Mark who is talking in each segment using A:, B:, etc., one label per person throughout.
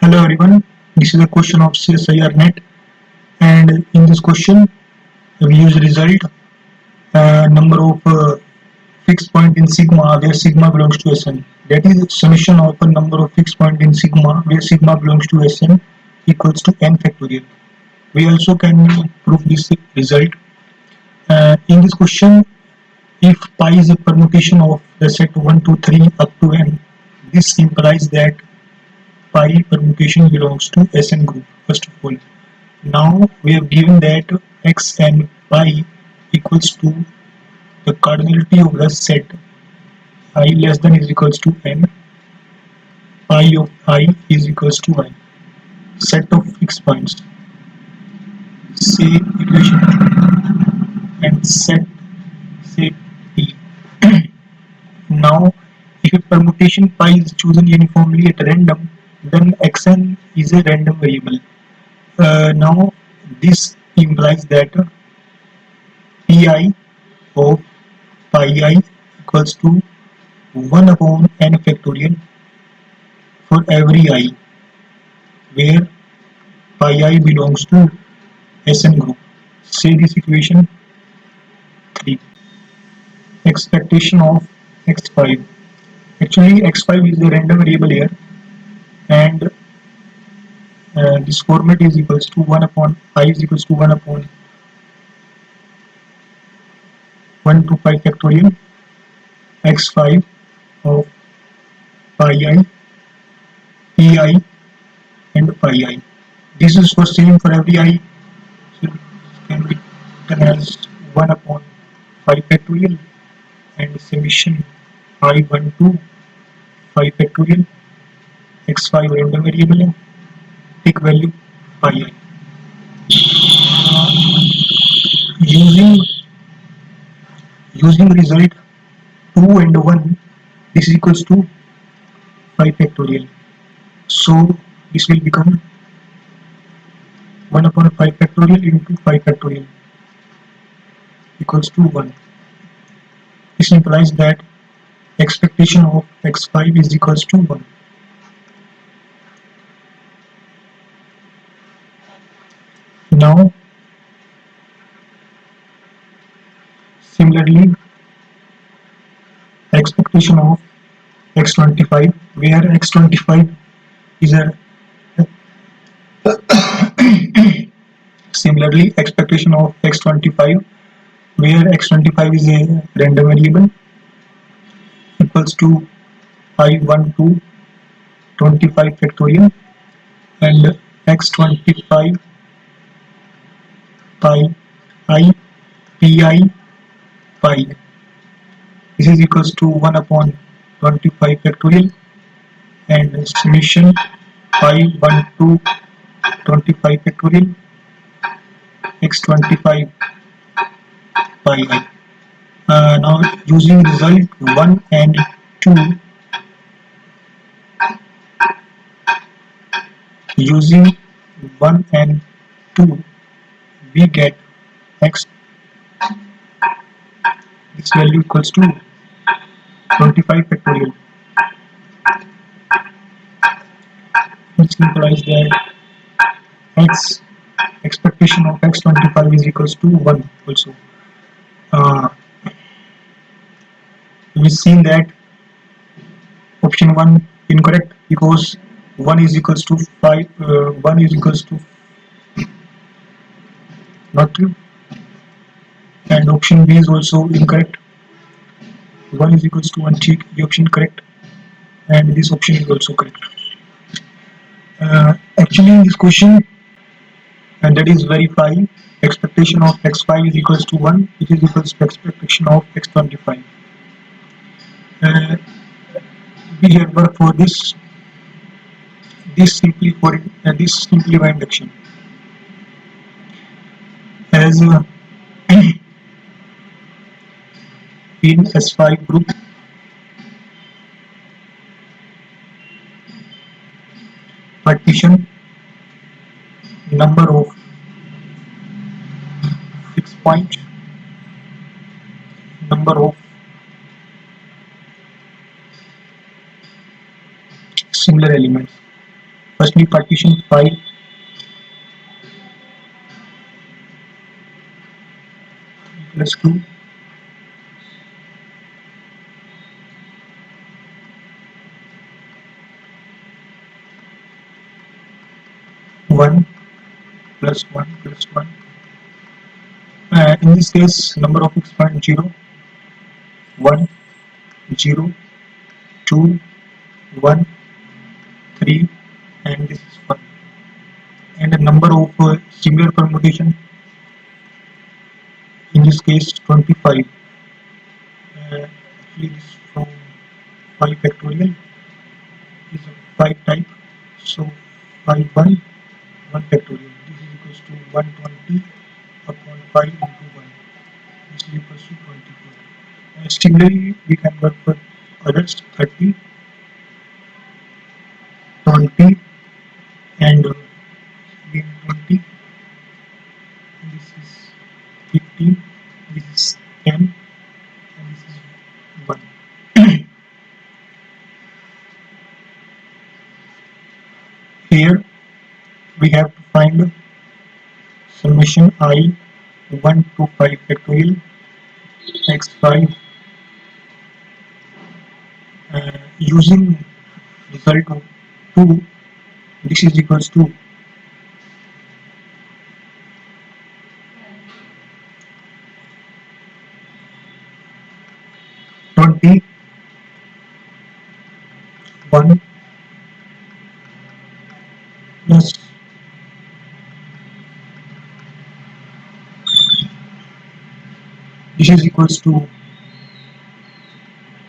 A: Hello everyone, this is a question of CSIR-NET, and in this question we use result number of fixed point in sigma where sigma belongs to Sn. That is summation of a number of fixed point in sigma where sigma belongs to Sn equals to n factorial. We also can prove this result. In this question, if pi is a permutation of the set 1 to 3 up to n, this implies that pi permutation belongs to Sn group first of all. Now we have given that x and pi equals to the cardinality of the set I less than is equals to n, pi of I is equals to I. Set of fixed points. Say equation 2 and set say p. Now if a permutation pi is chosen uniformly at random, then xn is a random variable. Now this implies that pi of pi I equals to 1 upon n factorial for every I where pi I belongs to Sn group. Say this equation 3. Expectation of x5. Actually x5 is a random variable here, and this format is equals to 1 upon I is equals to 1 upon 1 to 5 factorial x5 of pi I, pi and pi I. This is for same for every I, so it can be written as 1 upon 5 factorial and summation I1 to 5 factorial x5 random variable है, take value pi I. Using result 2 and 1, this is equals to 5 factorial. So this will become 1 upon 5 factorial into 5 factorial equals to 1. This implies that expectation of x5 is equals to 1. Now similarly expectation of x25 where x25 is a similarly expectation of x25 where x25 is a random variable equals to I1 to 25 factorial and x25 pi I pi pi. This is equals to 1 upon 25 factorial and summation I1 to 25 factorial x25 pi I. Now using result 1 and 2, using 1 and 2 we get x, this value equals to 25 factorial, which implies that x expectation of x25 is equals to 1 also. We've seen that option 1 incorrect because 1 is equals to 5, 1 is equals to not true, and option B is also incorrect. 1 is equals to 1 check the option correct, and this option is also correct. Actually in this question, and that is verify expectation of x5 is equals to 1, which is equals to expectation of x25. We have worked for this simply for this simply by induction as in S5 group partition number of fixed point, number of similar elements. Firstly, partition 5 plus 2, 1 plus 1 plus 1. In this case, number of fixed point 0, 1, 0, 2, 1, 3, and this is 1. And the number of similar permutation, in this case 25. Actually, this from 5 factorial is a 5 type, so 5 1 1 factorial. This is equals to 120 upon 5 into 1. This is equals to 24. Similarly, we can work for others 30, 20, and again 20. This is 15. This is 10, and this is 1. Here we have to find summation I 1 to 5 factorial x5 using result of 2. This is equals to 21 plus this is equals to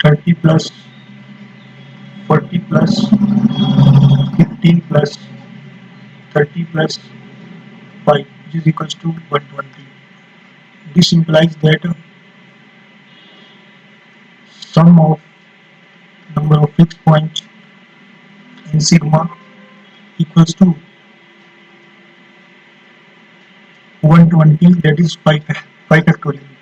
A: 30 plus 40 plus 15 plus 30 plus 5, which is equals to 120. This implies that sum of number of fixed points in sigma equals to 120, that is 5 factorial.